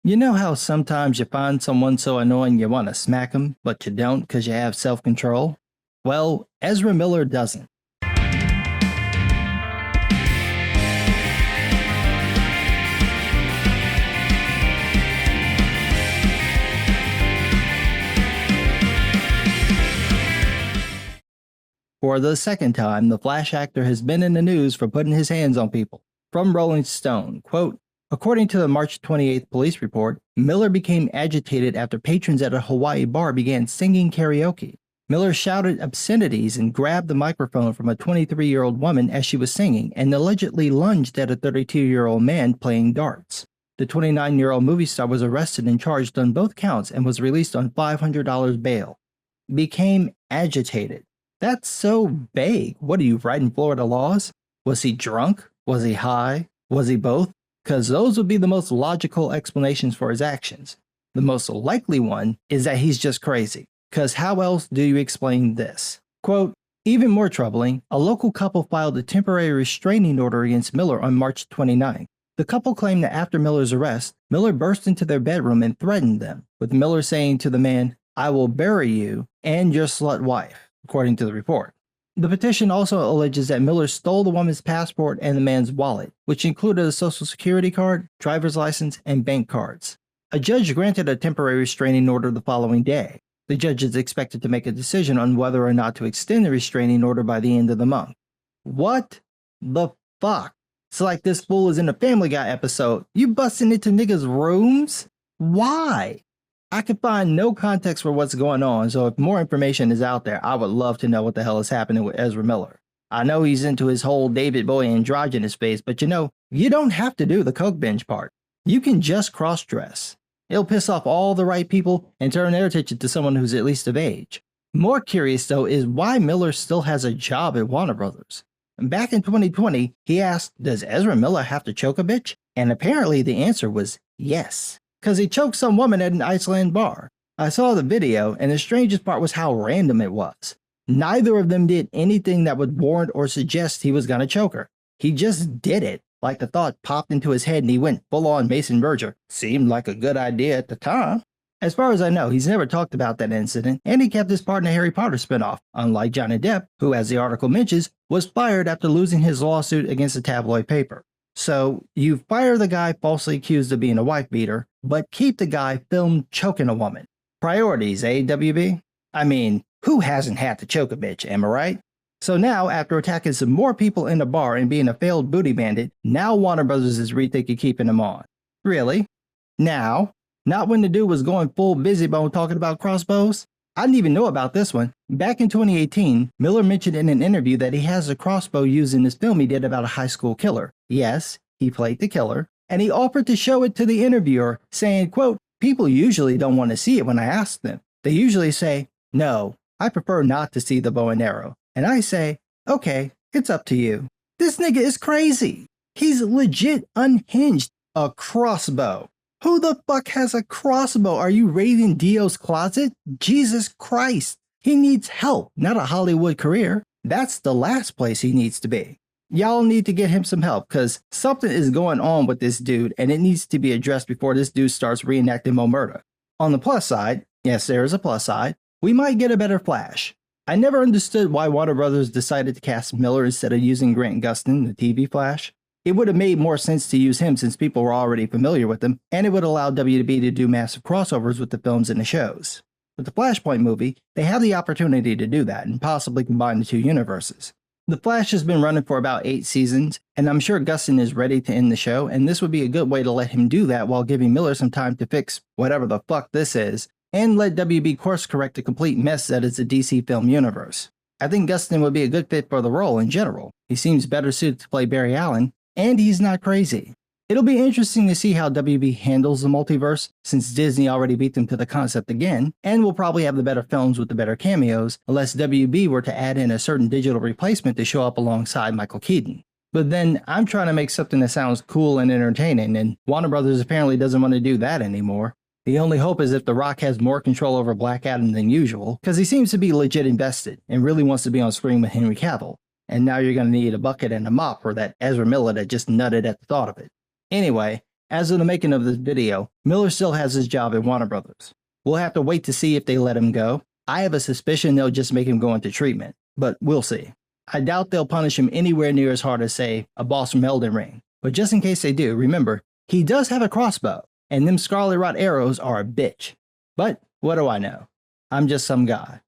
You know how sometimes you find someone so annoying you want to smack them, but you don't because you have self control? Well, Ezra Miller doesn't. For the second time, the Flash actor has been in the news for putting his hands on people. From Rolling Stone, quote, according to the March 28th police report, Miller became agitated after patrons at a Hawaii bar began singing karaoke. Miller shouted obscenities and grabbed the microphone from a 23-year-old woman as she was singing and allegedly lunged at a 32-year-old man playing darts. The 29-year-old movie star was arrested and charged on both counts and was released on $500 bail. Became agitated. That's so vague. What are you, writing Florida laws? Was he drunk? Was he high? Was he both? Because those would be the most logical explanations for his actions. The most likely one is that he's just crazy. Because how else do you explain this? Quote, even more troubling, a local couple filed a temporary restraining order against Miller on March 29th. The couple claimed that after Miller's arrest, Miller burst into their bedroom and threatened them, with Miller saying to the man, I will bury you and your slut wife, according to the report. The petition also alleges that Miller stole the woman's passport and the man's wallet, which included a social security card, driver's license, and bank cards. A judge granted a temporary restraining order the following day. The judge is expected to make a decision on whether or not to extend the restraining order by the end of the month. What the fuck? It's like this fool is in a Family Guy episode. You busting into niggas' rooms? Why? I could find no context for what's going on, so if more information is out there, I would love to know what the hell is happening with Ezra Miller. I know he's into his whole David Bowie androgynous phase, but you don't have to do the coke binge part. You can just cross-dress. It'll piss off all the right people and turn their attention to someone who's at least of age. More curious, though, is why Miller still has a job at Warner Brothers. Back in 2020, he asked, does Ezra Miller have to choke a bitch? And apparently the answer was yes. Because he choked some woman at an Iceland bar. I saw the video, and the strangest part was how random it was. Neither of them did anything that would warrant or suggest he was gonna choke her. He just did it, like the thought popped into his head and he went full-on Mason Verger. Seemed like a good idea at the time. As far as I know, he's never talked about that incident, and he kept his part in the Harry Potter spinoff, unlike Johnny Depp, who, as the article mentions, was fired after losing his lawsuit against the tabloid paper. So, you fire the guy falsely accused of being a wife beater, but keep the guy filmed choking a woman. Priorities, eh, WB? I mean, who hasn't had to choke a bitch, am I right? So now, after attacking some more people in a bar and being a failed booty bandit, now Warner Brothers is rethinking keeping him on. Really? Now? Not when the dude was going full busybone talking about crossbows? I didn't even know about this one. Back in 2018, Miller mentioned in an interview that he has a crossbow used in this film he did about a high school killer. Yes, he played the killer, and he offered to show it to the interviewer, saying, quote, people usually don't want to see it when I ask them. They usually say, no, I prefer not to see the bow and arrow. And I say, okay, it's up to you. This nigga is crazy. He's legit unhinged. A crossbow. Who the fuck has a crossbow? Are you raiding Dio's closet? Jesus Christ. He needs help, not a Hollywood career. That's the last place he needs to be. Y'all need to get him some help, because something is going on with this dude and it needs to be addressed before this dude starts reenacting more murder. On the plus side, yes, there is a plus side, we might get a better Flash. I never understood why Warner Brothers decided to cast Miller instead of using Grant Gustin, the TV Flash. It would have made more sense to use him since people were already familiar with him, and it would allow WB to do massive crossovers with the films and the shows. With the Flashpoint movie, they have the opportunity to do that and possibly combine the two universes. The Flash has been running for about 8 seasons, and I'm sure Gustin is ready to end the show, and this would be a good way to let him do that while giving Miller some time to fix whatever the fuck this is, and let WB course correct the complete mess that is the DC film universe. I think Gustin would be a good fit for the role in general. He seems better suited to play Barry Allen, and he's not crazy. It'll be interesting to see how WB handles the multiverse, since Disney already beat them to the concept again, and will probably have the better films with the better cameos, unless WB were to add in a certain digital replacement to show up alongside Michael Keaton. But then, I'm trying to make something that sounds cool and entertaining, and Warner Brothers apparently doesn't want to do that anymore. The only hope is if The Rock has more control over Black Adam than usual, because he seems to be legit invested, and really wants to be on screen with Henry Cavill. And now you're going to need a bucket and a mop for that Ezra Miller that just nutted at the thought of it. Anyway, As of the making of this video, Miller still has his job at Warner Brothers. We'll have to wait to see if they let him go. I have a suspicion they'll just make him go into treatment, but we'll see. I doubt they'll punish him anywhere near as hard as, say, a boss from Elden Ring. But just in case they do, remember, he does have a crossbow, and them Scarlet Rot arrows are a bitch. But what do I know? I'm just some guy.